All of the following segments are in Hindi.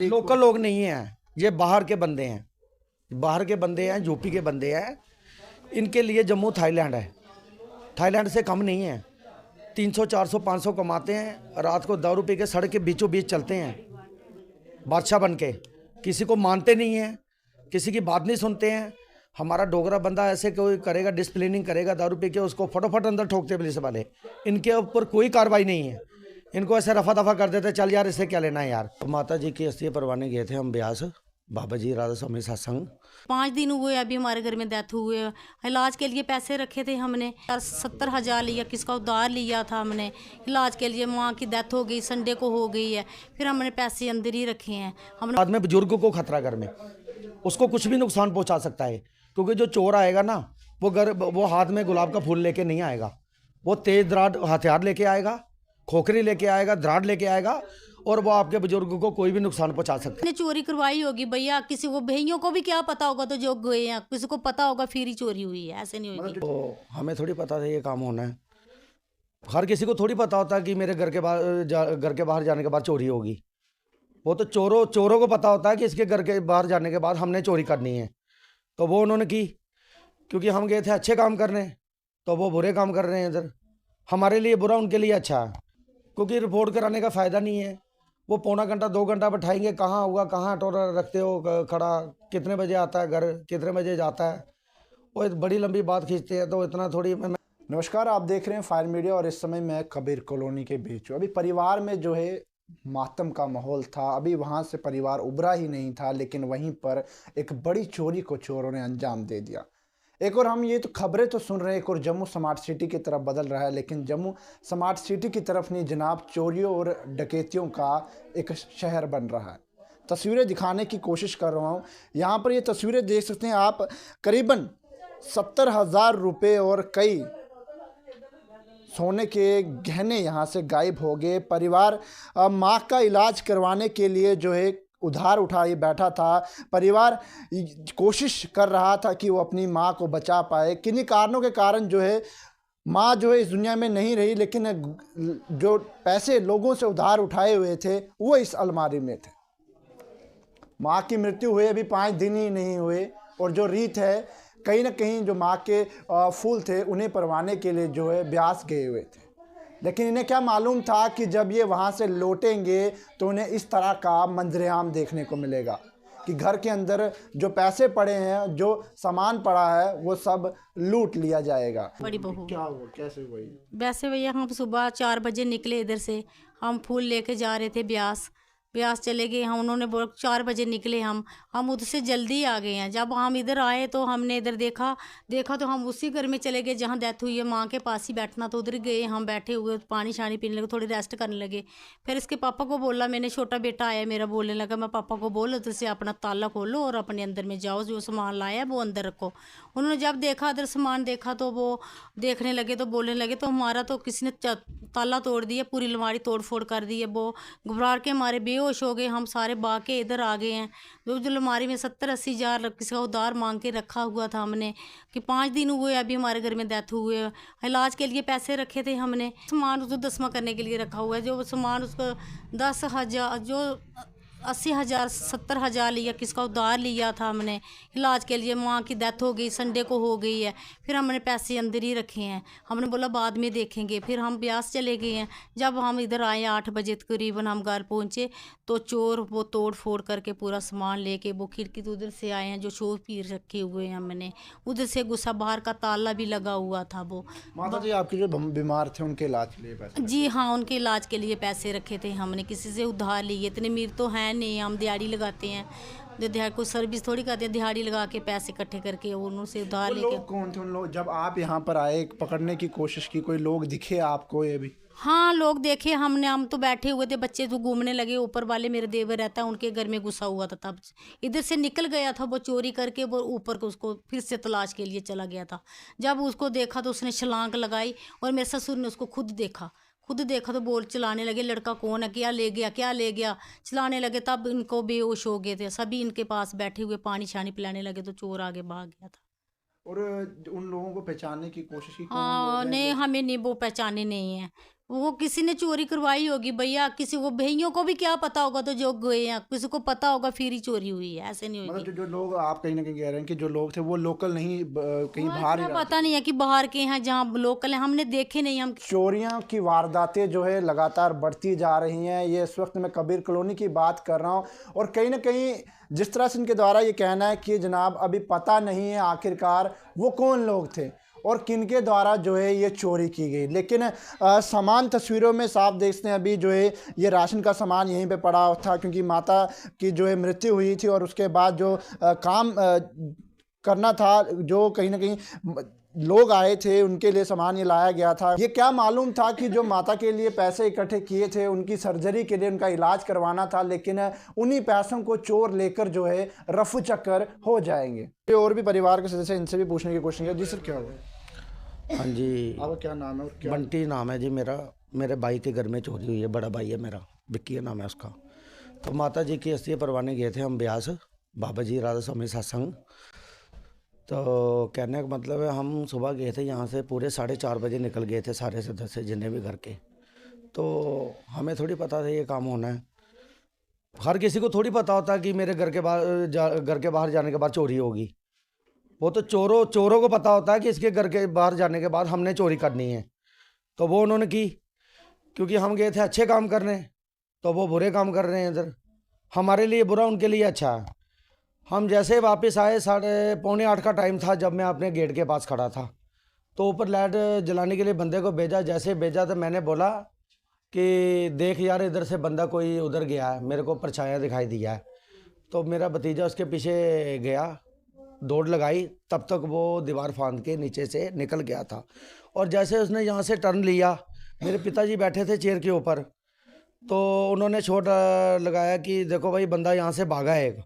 लोकल लोग नहीं हैं, ये बाहर के बंदे हैं, बाहर के बंदे हैं, यूपी के बंदे हैं। इनके लिए जम्मू थाईलैंड है, थाईलैंड से कम नहीं है। 300 400 500 कमाते हैं, रात को दारू पी के सड़क के बीचों बीच चलते हैं बादशाह बन के। किसी को मानते नहीं हैं, किसी की बात नहीं सुनते हैं। हमारा डोगरा बंदा ऐसे कोई करेगा, डिस्प्लिनिंग करेगा दारू पी के, उसको फटाफट अंदर ठोकते पुलिस वाले। इनके ऊपर कोई कार्रवाई नहीं है, इनको ऐसे रफा दफा कर देते, चल यार इससे क्या लेना है यार। माता जी की अस्थि परवाने गए थे हम ब्यास, बाबा जी राधा स्वामी सत्संग। 5 दिन हुए अभी हमारे घर में डेथ हुए। इलाज के लिए पैसे रखे थे हमने, 70,000 लिया, किसका उधार लिया था हमने इलाज के लिए। माँ की डेथ हो गई, संडे को हो गई है, फिर हमने पैसे अंदर ही रखे हैं हमने। बाद में बुजुर्ग को खतरा घर में, उसको कुछ भी नुकसान पहुंचा सकता है, क्योंकि जो चोर आएगा ना वो हाथ में गुलाब का फूल लेके नहीं आएगा, वो तेज दरार हथियार लेके आएगा, खोखरी लेके आएगा, दराड़ लेके आएगा, और वो आपके बुजुर्ग को कोई भी नुकसान पहुंचा सकता है। चोरी करवाई होगी भैया, किसी को भैयों को भी क्या पता होगा, तो जो गए हैं किसी को पता होगा फिर ही चोरी हुई है, ऐसे नहीं होगी। तो हमें थोड़ी पता था ये काम होना है, हर किसी को थोड़ी पता होता है कि मेरे घर के बाहर जाने के बाद चोरी होगी। वो तो चोरों को पता होता है कि इसके घर के बाहर जाने के बाद हमने चोरी करनी है, तो वो उन्होंने की। क्योंकि हम गए थे अच्छे काम करने, तो वो बुरे काम कर रहे हैं इधर। हमारे लिए बुरा, उनके लिए अच्छा है, क्योंकि रिपोर्ट कराने का फ़ायदा नहीं है। वो पौना घंटा 2 घंटा बैठाएंगे, कहाँ होगा, कहाँ टोरा रखते हो खड़ा, कितने बजे आता है घर, कितने बजे जाता है, वो एक बड़ी लंबी बात खींचते हैं। तो इतना थोड़ी नमस्कार, आप देख रहे हैं फायर मीडिया और इस समय मैं कबीर कॉलोनी के बीच हूँ। अभी परिवार में जो है मातम का माहौल था, अभी वहाँ से परिवार उभरा ही नहीं था, लेकिन वहीं पर एक बड़ी चोरी को चोरों ने अंजाम दे दिया। एक और हम ये तो खबरें तो सुन रहे हैं, एक और जम्मू स्मार्ट सिटी की तरफ बदल रहा है, लेकिन जम्मू स्मार्ट सिटी की तरफ नहीं जनाब, चोरियों और डकैतियों का एक शहर बन रहा है। तस्वीरें दिखाने की कोशिश कर रहा हूँ। यहाँ पर ये तस्वीरें देख सकते हैं आप, करीबन 70,000 रुपये और कई सोने के गहने यहाँ से गायब हो गए। परिवार माँ का इलाज करवाने के लिए जो है उधार उठाए बैठा था। परिवार कोशिश कर रहा था कि वो अपनी माँ को बचा पाए। किन्हीं कारणों के कारण जो है माँ जो है इस दुनिया में नहीं रही, लेकिन जो पैसे लोगों से उधार उठाए हुए थे वो इस अलमारी में थे। माँ की मृत्यु हुए अभी 5 दिन ही नहीं हुए, और जो रीत है कहीं ना कहीं जो माँ के फूल थे उन्हें परवाने के लिए जो है ब्यास गए हुए थे। लेकिन इन्हें क्या मालूम था कि जब ये वहाँ से लौटेंगे तो उन्हें इस तरह का मंजरेआम देखने को मिलेगा कि घर के अंदर जो पैसे पड़े हैं, जो सामान पड़ा है, वो सब लूट लिया जाएगा। बड़ी बहू क्या हुआ, कैसे हुई? वैसे भैया हम सुबह 4 बजे निकले इधर से, हम फूल लेके जा रहे थे ब्यास चले गए हम। उन्होंने बोला 4 बजे निकले हम उधर से जल्दी आ गए हैं। जब हम इधर आए तो हमने इधर देखा तो हम उसी घर में चले गए जहाँ डेथ हुई है, माँ के पास ही बैठना, तो उधर गए हम, बैठे हुए पानी शानी पीने लगे, थोड़ी रेस्ट करने लगे। फिर इसके पापा को बोला मैंने, छोटा बेटा आया मेरा, बोलने लगा, मैं पापा को बोल उधर से अपना ताला खोलो और अपने अंदर में जाओ, जो सामान लाया वो अंदर रखो। उन्होंने जब देखा इधर सामान देखा तो वो देखने लगे, तो बोलने लगे, तो हमारा तो किसी ने ताला तोड़ दिया, पूरी अलमारी तोड़ फोड़ कर दी है। वो घबरा के हमारे बेहोश हो गए, हम सारे भाग के इधर आ गए हैं। जो अलमारी में 70-80 हज़ार किसी का उधार मांग के रखा हुआ था हमने, कि 5 दिन हुए अभी हमारे घर में डेथ हुए। इलाज के लिए पैसे रखे थे हमने, सामान उसको दसवां करने के लिए रखा हुआ है। जो सामान उसको 10,000 जो 80,000 70,000 लिया, किसका उधार लिया था हमने इलाज के लिए। माँ की डेथ हो गई, संडे को हो गई है, फिर हमने पैसे अंदर ही रखे हैं। हमने बोला बाद में देखेंगे। फिर हम ब्यास चले गए हैं। जब हम इधर आए 8 बजे तकरीबन हम घर पहुँचे, तो चोर वो तोड़ फोड़ करके पूरा सामान लेके वो खिड़की तो उधर से आए हैं, जो शोर पीर रखे हुए हैं हमने उधर से घुसा, बाहर का ताला भी लगा हुआ था। वो माता जी आपके जो बीमार थे उनके इलाज के लिए पैसे? जी हाँ, उनके इलाज के लिए पैसे रखे थे हमने, किसी से उधार लिए। इतने मीर तो हैं नहीं, हम दिहाड़ी लगाते हैं, दिहाड़ी को सर्विस थोड़ी करते हैं, दिहाड़ी लगा के पैसे इकट्ठे करके उनसे उधार लेके। लोग कौन थे उन लोग? जब आप यहाँ पर आए, पकड़ने की कोशिश की, कोई लोग दिखे आपको? ये भी हाँ, लोग देखे हमने, हम तो बैठे हुए थे, बच्चे तो घूमने लगे। ऊपर वाले मेरे देवर रहता है, उनके घर में घुसा हुआ था, तब इधर से निकल गया था वो चोरी करके। वो ऊपर को उसको फिर से तलाश के लिए चला गया था। जब उसको देखा तो उसने छलांग लगाई, और मेरे ससुर ने उसको खुद देखा तो बोल चलाने लगे, लड़का कौन है, क्या ले गया चलाने लगे। तब इनको बेहोश हो गए थे, सभी इनके पास बैठे हुए पानी शानी पिलाने लगे, तो चोर आगे भाग गया था। और उन लोगों को पहचानने की कोशिश की? हाँ, नहीं हमें नहीं, वो पहचाने नहीं है। वो किसी ने चोरी करवाई होगी भैया, किसी को भैयों को भी क्या पता होगा, तो जो गए हैं किसी को पता होगा फिर ही चोरी हुई है, ऐसे नहीं मतलब होगी। जो लोग आप कहीं ना कहीं कह रहे हैं कि जो लोग थे वो लोकल नहीं, कहीं हाँ, बाहर ही इतना रहते। पता नहीं है कि बाहर के हैं, जहाँ लोकल हैं हमने देखे नहीं। हम चोरियां की वारदातें जो है लगातार बढ़ती जा रही हैं। ये इस वक्त मैं कबीर कॉलोनी की बात कर रहा हूँ, और कहीं ना कहीं जिस तरह से इनके द्वारा ये कहना है कि जनाब अभी पता नहीं है आखिरकार वो कौन लोग थे और किनके द्वारा जो है ये चोरी की गई। लेकिन सामान तस्वीरों में साफ देखते हैं, अभी जो है ये राशन का सामान यहीं पे पड़ा था, क्योंकि माता की जो है मृत्यु हुई थी और उसके बाद जो काम करना था, जो कहीं ना कहीं लोग आए थे उनके लिए सामान ये लाया गया था। ये क्या मालूम था कि जो माता के लिए पैसे इकट्ठे किए थे उनकी सर्जरी के लिए, उनका इलाज करवाना था, लेकिन उन्हीं पैसों को चोर लेकर जो है रफू चक्कर हो जाएंगे। ये और भी परिवार के सदस्य, इनसे भी पूछने की कोशिश की। जी सर, क्या हुआ? हाँ जी, आपका क्या नाम है और क्या? बंटी नाम है जी मेरा। मेरे भाई के घर में चोरी हुई है, बड़ा भाई है मेरा, विक्की का नाम है उसका। तो माता जी की अस्थि परवाने गए थे हम ब्यास, बाबा जी राधा स्वामी सत्संग। तो कहने का मतलब है हम सुबह गए थे यहाँ से, पूरे 4:30 बजे निकल गए थे सारे सदस्य जितने भी घर के। तो हमें थोड़ी पता था ये काम होना है। हर किसी को थोड़ी पता होता है कि मेरे घर के बाहर जाने के बाद चोरी होगी। वो तो चोरों को पता होता है कि इसके घर के बाहर जाने के बाद हमने चोरी करनी है। तो वो उन्होंने की, क्योंकि हम गए थे अच्छे काम करने, तो वो बुरे काम कर रहे हैं इधर। हमारे लिए बुरा, उनके लिए अच्छा है। हम जैसे वापस आए, 7:45 का टाइम था जब मैं अपने गेट के पास खड़ा था। तो ऊपर लाइट जलाने के लिए बंदे को भेजा। जैसे भेजा तो मैंने बोला कि देख यार, इधर से बंदा कोई उधर गया है, मेरे को परछाया दिखाई दिया है। तो मेरा भतीजा उसके पीछे गया, दौड़ लगाई, तब तक वो दीवार फांद के नीचे से निकल गया था। और जैसे उसने यहाँ से टर्न लिया, मेरे पिताजी बैठे थे चेयर के ऊपर, तो उन्होंने शॉट लगाया कि देखो भाई बंदा यहाँ से भागा है एक।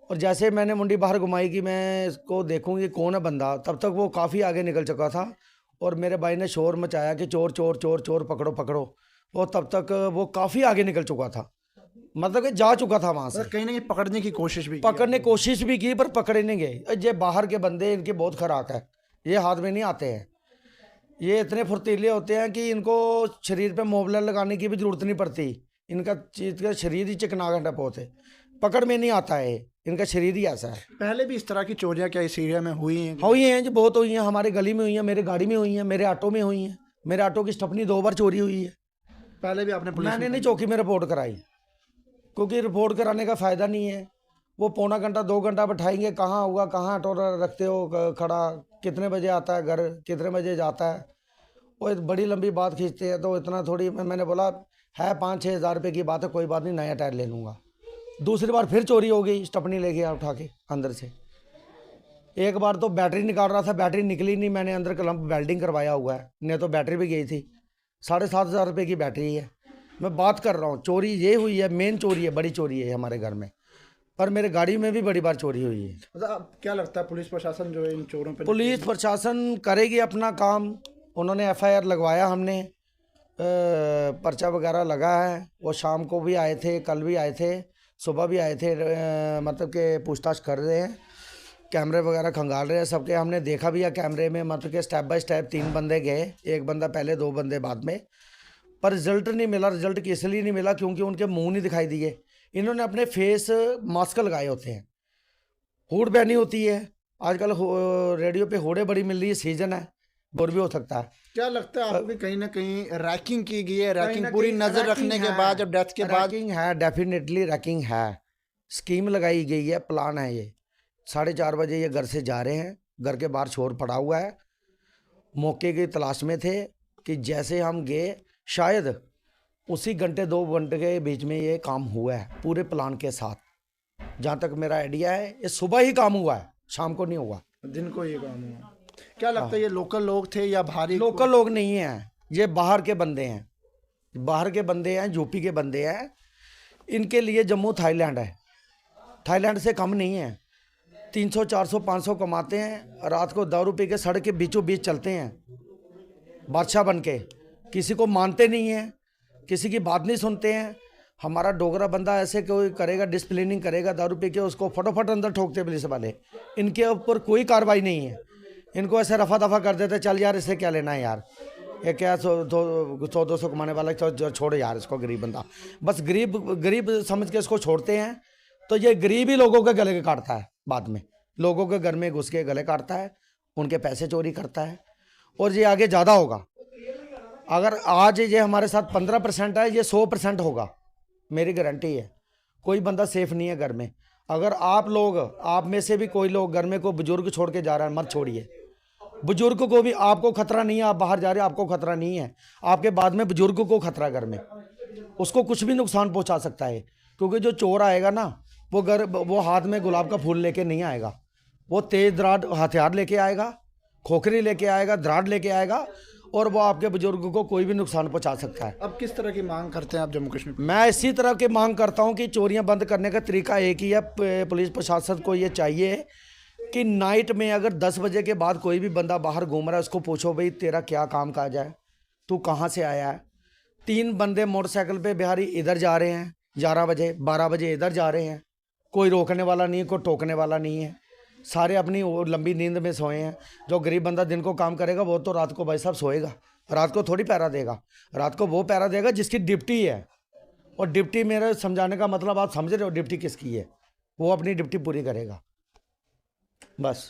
और जैसे मैंने मुंडी बाहर घुमाई कि मैं इसको देखूंगी कौन है बंदा, तब तक वो काफ़ी आगे निकल चुका था। और मेरे भाई ने शोर मचाया कि चोर चोर चोर चोर, पकड़ो पकड़ो। और तब तक वो काफ़ी आगे निकल चुका था, मतलब कि जा चुका था वहाँ से। कहीं ना कहीं पकड़ने की कोशिश भी की पकड़ने कोशिश भी की, पर पकड़े नहीं गए। ये बाहर के बंदे, इनकी बहुत खराक है, ये हाथ में नहीं आते हैं। ये इतने फुर्तीले होते हैं कि इनको शरीर पे मोबलर लगाने की भी जरूरत नहीं पड़ती। इनका चीज का शरीर ही चिकनागट है बहुत है, पकड़ में नहीं आता है, इनका शरीर ही ऐसा है। पहले भी इस तरह की चोरियां क्या इस एरिया में हुई हैं? हुई हैं जी, बहुत हुई हैं। हमारे गली में हुई हैं, मेरे गाड़ी में हुई हैं, मेरे ऑटो में हुई हैं। मेरे ऑटो की स्टपनी 2 बार चोरी हुई है। पहले भी आपने पुलिस मैंने नहीं चौकी में रिपोर्ट कराई, क्योंकि रिपोर्ट कराने का फ़ायदा नहीं है। वो पौना घंटा 2 घंटा बैठाएंगे, कहाँ हुआ, कहाँ ऑटो रखते हो खड़ा, कितने बजे आता है घर, कितने बजे जाता है। वो एक बड़ी लंबी बात खींचते हैं। तो इतना थोड़ी, मैंने बोला है 5-6 हज़ार रुपये की बात है, कोई बात नहीं, नया टायर ले लूँगा। दूसरी बार फिर चोरी हो गई, स्टपनी ले गया उठा के अंदर से। एक बार तो बैटरी निकाल रहा था, बैटरी निकली नहीं, मैंने अंदर क्लम्प वेल्डिंग करवाया हुआ है, नहीं तो बैटरी भी गई थी। 7,500 रुपये की बैटरी है। मैं बात कर रहा हूँ, चोरी ये हुई है, मेन चोरी है, बड़ी चोरी है हमारे घर में। पर मेरे गाड़ी में भी बड़ी बार चोरी हुई है। मतलब क्या लगता है पुलिस प्रशासन जो है इन चोरों पर? पुलिस प्रशासन करेगी अपना काम। उन्होंने FIR लगवाया, हमने पर्चा वगैरह लगा है। वो शाम को भी आए थे, कल भी आए थे, सुबह भी आए थे, मतलब कि पूछताछ कर रहे हैं, कैमरे वगैरह खंगाल रहे हैं सबके। हमने देखा भी है कैमरे में, मतलब कि स्टेप बाय स्टेप 3 बंदे गए, 1 बंदा पहले, 2 बंदे बाद में। पर रिजल्ट नहीं मिला। रिजल्ट इसलिए नहीं मिला क्योंकि उनके मुंह नहीं दिखाई दिए। इन्होंने अपने फेस मास्क लगाए होते हैं, हुड पहनी होती है। आजकल रेडियो पे हुडें बड़ी मिल रही है, सीजन है, और भी हो सकता है। क्या लगता है आपको कि कहीं ना कहीं रैकिंग की गई है? रैकिंग ना पूरी कहीं नजर रैकिंग रखने के है। बाद, जब डेथ के बाद? रैकिंग है, डेफिनेटली रैकिंग है। स्कीम लगाई गई है, प्लान है ये। 4:30 बजे ये घर से जा रहे हैं, घर के बाहर शोर पड़ा हुआ है। मौके की तलाश में थे कि जैसे हम गए, शायद उसी घंटे 2 घंटे के बीच में ये काम हुआ है, पूरे प्लान के साथ। जहाँ तक मेरा आइडिया है, ये सुबह ही काम हुआ है, शाम को नहीं हुआ। दिन को ये काम हुआ। क्या लगता है ये लोकल लोग थे या भारी? लोकल लोग नहीं हैं, ये बाहर के बंदे हैं। बाहर के बंदे हैं, यूपी के बंदे हैं। इनके लिए जम्मू थाईलैंड है, थाईलैंड से कम नहीं है। 300, 400, 500 कमाते हैं, रात को दारू पी के सड़क के बीचों बीच चलते हैं बादशाह बन के। किसी को मानते नहीं हैं, किसी की बात नहीं सुनते हैं। हमारा डोगरा बंदा ऐसे कोई करेगा, डिसिप्लिनिंग करेगा दारू पी के, उसको फटोफट अंदर ठोकते पुलिस वाले। इनके ऊपर कोई कार्रवाई नहीं है, इनको ऐसे रफा दफा कर देते, चल यार इससे क्या लेना है यार। ये क्या 100-200 कमाने वाला छोड़ो यार इसको, गरीब बंदा, बस गरीब समझ के इसको छोड़ते हैं। तो ये गरीब ही लोगों के गले काटता है, बाद में लोगों के घर में घुस के गले काटता है, उनके पैसे चोरी करता है, और ये आगे ज़्यादा होगा। अगर आज ये हमारे साथ 15% है, ये 100% होगा, मेरी गारंटी है। कोई बंदा सेफ नहीं है घर में। अगर आप में से भी कोई लोग घर में कोई बुजुर्ग छोड़ के जा रहा है, मत छोड़िए। बुजुर्ग को भी, आपको खतरा नहीं है, आप बाहर जा रहे हैं, आपको खतरा नहीं है, आपके बाद में बुजुर्ग को खतरा घर में, उसको कुछ भी नुकसान पहुंचा सकता है। क्योंकि जो चोर आएगा ना, वो हाथ में गुलाब का फूल लेके नहीं आएगा, वो तेज दरार हथियार लेके आएगा, खोखरी लेके आएगा, दरार लेके आएगा, और वो आपके बुजुर्ग को कोई भी नुकसान पहुंचा सकता है। अब किस तरह की मांग करते हैं आप जम्मू कश्मीर? मैं इसी तरह की मांग करता हूं कि चोरियां बंद करने का तरीका एक ही है। पुलिस प्रशासन को ये चाहिए कि नाइट में अगर 10 बजे के बाद कोई भी बंदा बाहर घूम रहा है, उसको पूछो भाई तेरा क्या काम काज है, तू कहाँ से आया है। 3 बंदे मोटरसाइकिल पे बिहारी इधर जा रहे हैं 11 बजे, 12 बजे इधर जा रहे हैं, कोई रोकने वाला नहीं है, कोई टोकने वाला नहीं है, सारे अपनी लंबी नींद में सोए हैं। जो गरीब बंदा दिन को काम करेगा वो तो रात को भाई साहब सोएगा, रात को थोड़ी पहरा देगा, रात को वो पहरा देगा जिसकी ड्यूटी है। और ड्यूटी, मेरे समझाने का मतलब आप समझ रहे हो ड्यूटी किसकी है, वो अपनी ड्यूटी पूरी करेगा, बस।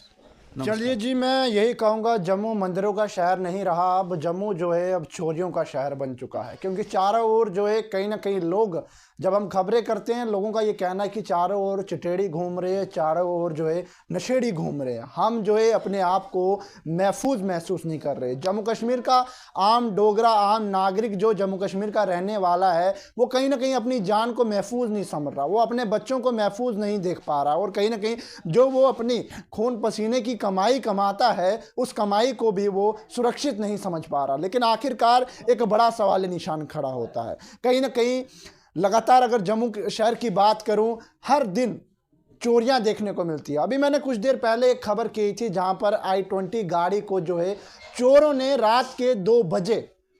चलिए जी, मैं यही कहूँगा, जम्मू मंदिरों का शहर नहीं रहा, अब जम्मू जो है अब चोरियों का शहर बन चुका है। क्योंकि चारों ओर जो है कहीं ना कहीं लोग, जब हम खबरें करते हैं, लोगों का ये कहना है कि चारों ओर चिटेड़ी घूम रहे हैं, चारों ओर जो है नशेड़ी घूम रहे हैं। हम जो है अपने आप को महफूज महसूस नहीं कर रहे। जम्मू कश्मीर का आम डोगरा, आम नागरिक जो जम्मू कश्मीर का रहने वाला है, वो कहीं ना कहीं अपनी जान को महफूज नहीं समझ रहा, वो अपने बच्चों को महफूज नहीं देख पा रहा, और कहीं ना कहीं जो वो अपनी खून पसीने की कमाई कमाता है, उस कमाई को भी वो सुरक्षित नहीं समझ पा रहा। लेकिन आखिरकार एक बड़ा सवाल निशान खड़ा होता है। कहीं ना कहीं लगातार अगर जम्मू शहर की बात करूं, हर दिन चोरियां देखने को मिलती है। अभी मैंने कुछ देर पहले एक खबर की थी जहां पर i20 गाड़ी को जो है चोरों ने रात के 2 बजे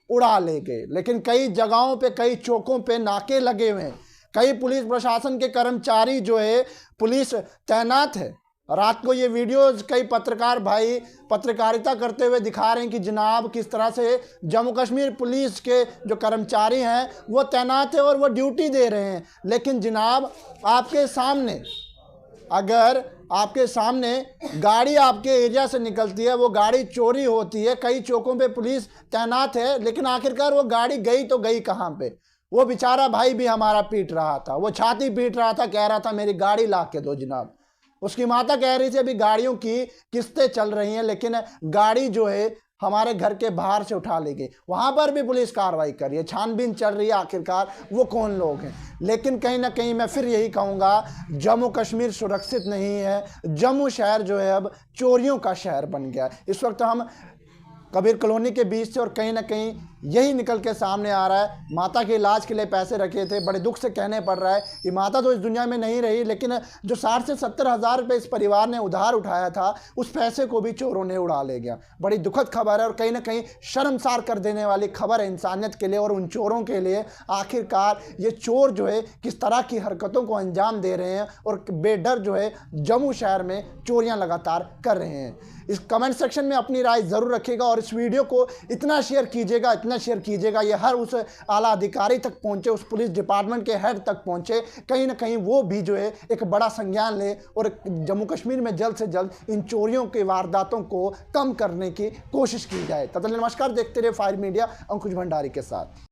उड़ा ले गए। लेकिन कई जगहों पे, कई चौकों पे नाके लगे हुए हैं, कई पुलिस प्रशासन के कर्मचारी जो है पुलिस तैनात है। रात को ये वीडियोस कई पत्रकार भाई पत्रकारिता करते हुए दिखा रहे हैं कि जनाब किस तरह से जम्मू कश्मीर पुलिस के जो कर्मचारी हैं वो तैनात है और वो ड्यूटी दे रहे हैं। लेकिन जनाब आपके सामने, अगर आपके सामने गाड़ी आपके एरिया से निकलती है, वो गाड़ी चोरी होती है, कई चौकों पे पुलिस तैनात है, लेकिन आखिरकार वो गाड़ी गई तो गई कहाँ पे? वो बेचारा भाई भी हमारा पीट रहा था, वो छाती पीट रहा था, कह रहा था मेरी गाड़ी ला के दो जनाब। उसकी माता कह रही थी अभी गाड़ियों की किस्तें चल रही हैं, लेकिन गाड़ी जो है हमारे घर के बाहर से उठा ली गई। वहाँ पर भी पुलिस कार्रवाई कर रही है, छानबीन चल रही है आखिरकार वो कौन लोग हैं। लेकिन कहीं ना कहीं मैं फिर यही कहूँगा, जम्मू कश्मीर सुरक्षित नहीं है। जम्मू शहर जो है अब चोरियों का शहर बन गया है। इस वक्त हम कबीर कॉलोनी के बीच से, और कहीं ना कहीं यही निकल के सामने आ रहा है। माता के इलाज के लिए पैसे रखे थे, बड़े दुख से कहने पड़ रहा है कि माता तो इस दुनिया में नहीं रही, लेकिन जो 60 से 70 हज़ार रुपये इस परिवार ने उधार उठाया था, उस पैसे को भी चोरों ने उड़ा ले गया। बड़ी दुखद खबर है और कहीं ना कहीं शर्मसार कर देने वाली खबर है इंसानियत के लिए और उन चोरों के लिए। आखिरकार ये चोर जो है किस तरह की हरकतों को अंजाम दे रहे हैं और बेडर जो है जम्मू शहर में चोरियाँ लगातार कर रहे हैं। इस कमेंट सेक्शन में अपनी राय ज़रूर रखिएगा और इस वीडियो को इतना शेयर कीजिएगा, इतना शेयर कीजिएगा, ये हर उस आला अधिकारी तक पहुंचे, उस पुलिस डिपार्टमेंट के हेड तक पहुंचे, कहीं ना कहीं वो भी जो है एक बड़ा संज्ञान ले और जम्मू कश्मीर में जल्द से जल्द इन चोरियों के वारदातों को कम करने की कोशिश की जाए। तब तक नमस्कार, देखते रहिए फायर मीडिया, अंकुश भंडारी के साथ।